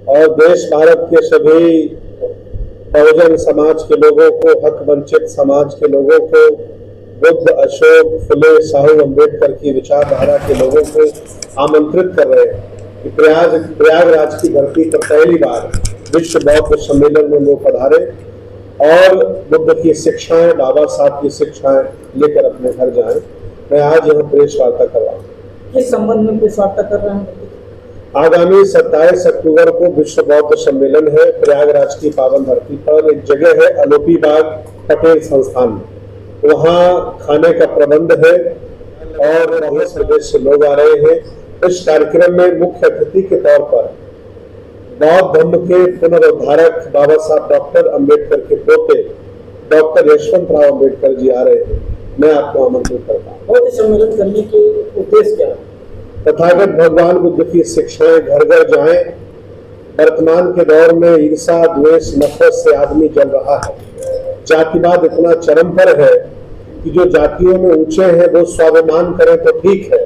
और देश भारत के सभी बहुजन समाज के लोगों को, हक वंचित समाज के लोगों को, बुद्ध, अशोक, फुले, साहू अम्बेडकर की विचारधारा के लोगों को आमंत्रित कर रहे हैं कि प्रयागराज की धरती पर पहली बार विश्व बौद्ध सम्मेलन में वो पधारे और बुद्ध की शिक्षाएं, बाबा साहब की शिक्षाएं लेकर अपने घर जाएं। मैं आज यहाँ प्रेस वार्ता कर रहा हूँ। किस संबंध में प्रेस वार्ता कर रहे हैं? आगामी 27 अक्टूबर को विश्व बौद्ध सम्मेलन है। प्रयागराज की पावन धरती पर एक जगह है अलोपी बाग पटेल संस्थान में, वहाँ खाने का प्रबंध है और बहुत प्रदेश से लोग आ रहे हैं। इस कार्यक्रम में मुख्य अतिथि के तौर पर बौद्ध धर्म के पुनरुद्धारक बाबा साहब डॉक्टर अम्बेडकर के पोते डॉक्टर यशवंत राव अम्बेडकर जी आ रहे हैं। मैं आपको आमंत्रित करता हूँ। बौद्ध सम्मेलन करने के उद्देश्य क्या है? तथागत भगवान बुद्ध की शिक्षाएं घर घर जाएं। वर्तमान के दौर में ईर्षा, द्वेष, नफरत से आदमी जल रहा है। जातिवाद इतना चरम पर है कि जो जातियों में ऊंचे हैं वो स्वाभिमान करें तो ठीक है,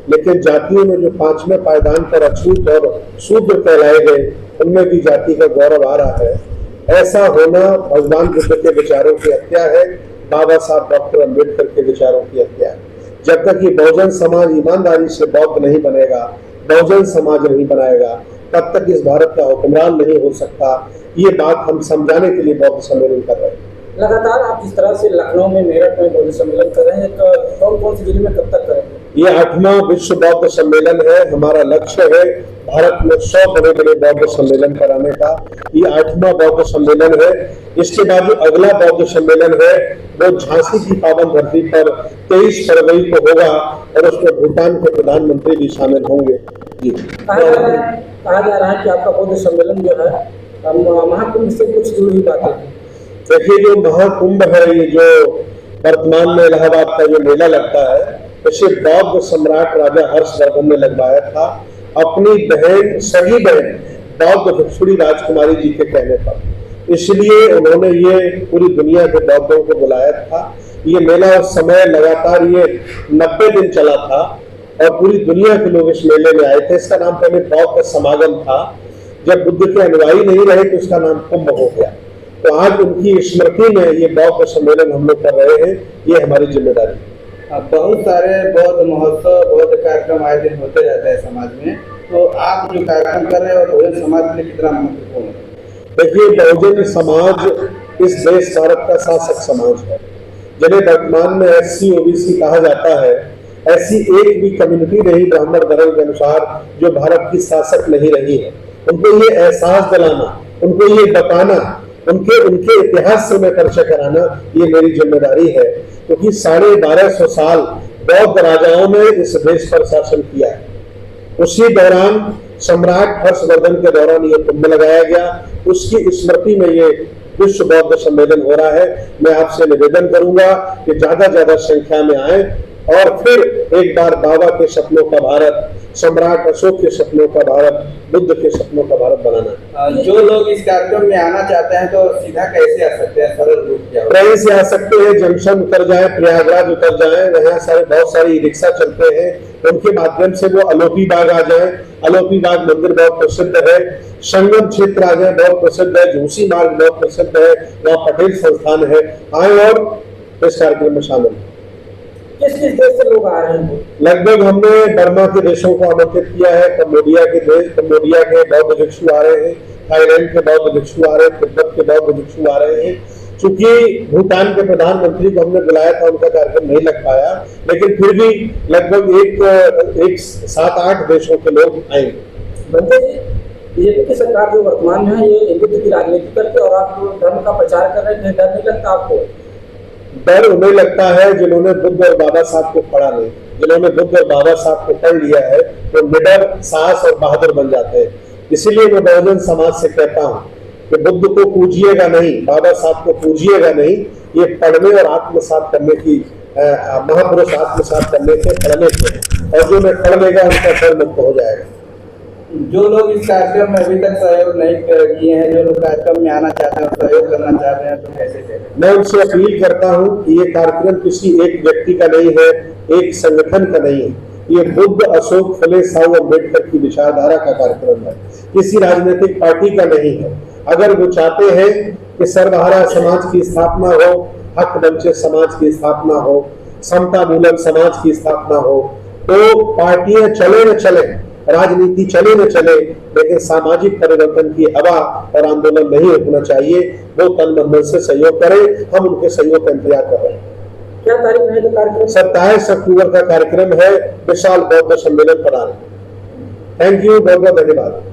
लेकिन जातियों में जो पांचवें पायदान पर अछूत और शूद्र कहलाए गए, उनमें भी जाति का गौरव आ रहा है। ऐसा होना भगवान बुद्ध के विचारों की हत्या है, बाबा साहब डॉक्टर अम्बेडकर के विचारों की हत्या है। जब तक ये बहुजन समाज ईमानदारी से बौद्ध नहीं बनेगा, बहुजन समाज नहीं बनाएगा, तब तक इस भारत का हुक्मरान नहीं हो सकता। ये बात हम समझाने के लिए बौद्ध सम्मेलन कर रहे हैं। लगातार आप जिस तरह से लखनऊ में, मेरठ में बौद्ध सम्मेलन कर रहे हैं, तो कौन कौन से जिले में कब तक करेंगे? ये 8वां विश्व बौद्ध सम्मेलन है। हमारा लक्ष्य है भारत में 100 बड़े-बड़े बौद्ध सम्मेलन कराने का। ये 8वां बौद्ध सम्मेलन है। इसके बाद जो अगला बौद्ध सम्मेलन है वो झांसी की पावन धरती पर 23 फरवरी को होगा और उसमें भूटान के प्रधानमंत्री भी शामिल होंगे। जी, कहा जा रहा है कि आपका बौद्ध सम्मेलन जो है महाकुंभ से कुछ जुड़ी हुई बातें हैं। देखिए, जो महाकुंभ है, ये जो वर्तमान में इलाहाबाद का जो मेला लगता है, इसे बौद्ध सम्राट राजा हर्षवर्धन ने लगवाया था अपनी बहन, सगी बहन बौद्ध भिक्षुणी राजकुमारी जी के कहने पर। इसलिए उन्होंने ये पूरी दुनिया के बौद्धों को बुलाया था। ये मेला उस समय लगातार ये 90 दिन चला था और पूरी दुनिया के लोग इस मेले में आए थे। इसका नाम पहले बौद्ध समागम था। जब बुद्ध के अनुयायी नहीं रहे तो इसका नाम कुंभ हो गया। तो आज उनकी स्मृति में ये बौद्ध सम्मेलन हम लोग कर रहे हैं। ये हमारी जिम्मेदारी है। बहुत सारे बौद्ध महोत्सव, बौद्ध कार्यक्रम आयोजित होते रहते हैं समाज में, तो आप जो कार्यक्रम कर रहे हो बहुजन समाज के लिए कितना महत्वपूर्ण है? देखिए, बहुजन समाज इस देश भारत का शासक समाज है, जिन्हें वर्तमान में SC OBC कहा जाता है। ऐसी एक भी कम्युनिटी नहीं ब्राह्मण धर्म के अनुसार जो भारत की शासक नहीं रही है। उनको ये एहसास दिलाना, उनको ये बताना, उनके इतिहास से मैं परिचय कराना, ये मेरी जिम्मेदारी है। क्योंकि 1250 साल बौद्ध राजाओं ने इस देश पर शासन किया है। उसी दौरान सम्राट हर्षवर्धन के दौरान ये कुंभ लगाया गया। उसकी स्मृति में ये विश्व बौद्ध सम्मेलन हो रहा है। मैं आपसे निवेदन करूंगा कि ज्यादा संख्या में आए और फिर एक बार बाबा के सपनों का भारत, सम्राट अशोक के सपनों का भारत, बुद्ध के सपनों का भारत बनाना। जो लोग इस कार्यक्रम में आना चाहते हैं तो सीधा कैसे आ सकते हैं? सरल रूप क्या? ट्रेन से आ सकते हैं, जंक्शन उतर जाए, प्रयागराज उतर जाए, वहाँ बहुत सारी रिक्शा चलते हैं, उनके माध्यम से वो अलोपी बाग आ जाए। अलोपी बाग मंदिर बहुत प्रसिद्ध है। संगम क्षेत्र आ जाए, बहुत प्रसिद्ध है। झूसी मार्ग बहुत प्रसिद्ध है, वहाँ पटेल संस्थान है। आए और इस कार्यक्रम में शामिल। किस किस देश से लोग आ रहे हैं? लगभग हमने बर्मा के देशों को आमंत्रित किया है। कंबोडिया के बौद्ध भिक्षु आ रहे हैं, थाईलैंड के बौद्ध भिक्षु आ रहे हैं, तिब्बत के बौद्ध भिक्षु आ रहे हैं। चूंकि भूटान के प्रधानमंत्री को हमने बुलाया था, उनका कार्यक्रम नहीं लग पाया, लेकिन फिर भी लगभग एक 7-8 देशों के लोग आएंगे। बीजेपी की सरकार जो वर्तमान में है, ये हिंदुत्व की राजनीति करके और आप धर्म का प्रचार कर रहे हैं, डर नहीं लगता आपको? डर उन्हें लगता है जिन्होंने बुद्ध और बाबा साहब को पढ़ा नहीं। जिन्होंने बुद्ध और बाबा साहब को पढ़ लिया है तो निडर, साहस और बहादुर बन जाते हैं। इसीलिए मैं बहुजन समाज से कहता हूँ कि बुद्ध को पूजिएगा नहीं, बाबा साहब को पूजिएगा नहीं। ये पढ़ने और आत्मसात करने की महापुरुष आत्मसात करने के पढ़ने के, और जो मैं पढ़ लेगा उनका डर मुक्त हो जाएगा। जो लोग इस कार्यक्रम में अभी तक सहयोग नहीं किए हैं, जो लोग कार्यक्रम में आना चाहते हैं, सहयोग करना चाहते हैं, तो कैसे करें? मैं उनसे अपील करता हूं कि ये कार्यक्रम किसी एक व्यक्ति का नहीं है, एक संगठन का नहीं है। ये बुद्ध, अशोक, फुले, साहू, अम्बेडकर की विचारधारा का कार्यक्रम है, किसी राजनीतिक पार्टी का नहीं है। अगर वो चाहते हैं कि सर्वहारा समाज की स्थापना हो, हक वंचित समाज की स्थापना हो, समता मूलक समाज की स्थापना हो, तो पार्टियां चले न चले, राजनीति चले न चले, लेकिन सामाजिक परिवर्तन की हवा और आंदोलन नहीं रुकना चाहिए। वो तन मन से सहयोग करें, हम उनके सहयोग का इंतजार कर रहे हैं। क्या तारीख रहेगा कार्यक्रम? 27 अक्टूबर का कार्यक्रम है, विशाल बौद्ध सम्मेलन बनाने। थैंक यू, बहुत बहुत धन्यवाद।